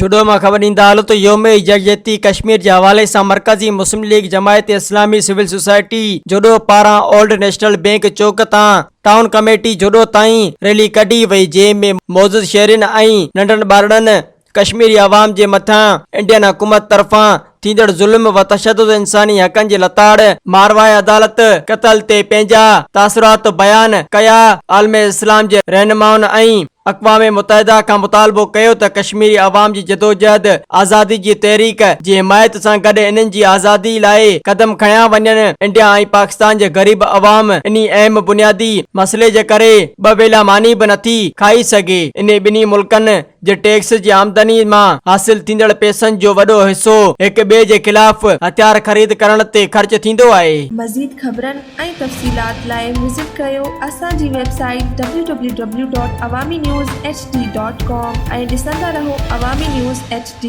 जुडो में ख़बर ॾींदा हलो त योम यकजहती कश्मीर के हवाले से मरकज़ी मुस्लिम लीग जमायत इस्लामी सिविल सोसाइटी जुडो पारा ओल्ड नेशनल बैंक चौक तां टाउन कमेटी जुडो ताईं रैली कढी वई, जंहिंमें मौजूद शहरिन ऐं नंढनि ॿारनि कश्मीरी अवाम जे मथां इंडियन हुकूमत तरफ़ां थींदड़ ज़ुल्म व तशद्दुद इंसानी हक़नि जे लताड़ मारवाए अदालत क़त्ल ते पंहिंजा तासुरात बयान कया। आलमे इस्लाम जे रहनुमाउनि ऐं अक़वाम मुतहदा खां मुतालबो कयो त कश्मीरी अवाम जी जदोजहद आज़ादी जी तहरीक जी हिमायत सां गॾु इन्हनि जी आज़ादी लाइ कदम खयां वञनि। इंडिया ऐं पाकिस्तान जे ग़रीब अवाम इन अहम बुनियादी मसइले जे करे ॿ वेला मानी बि नथी खाई सघे। इन ॿिन्ही मुल्कनि जे टैक्स जी आमदनी मां हासिल थींदड़ पैसनि जो वॾो हिसो हिक ॿिए जे ख़िलाफ़ हथियार ख़रीद करण ते ख़र्च थींदो आहे। मज़ीद ख़बरनि ऐं तफ़सीलात लाइ विज़िट कयो असांजी वेबसाइट www.awamiNewsHD.com ऐं ॾिसंदा रहो अवामी न्यूज़ HD।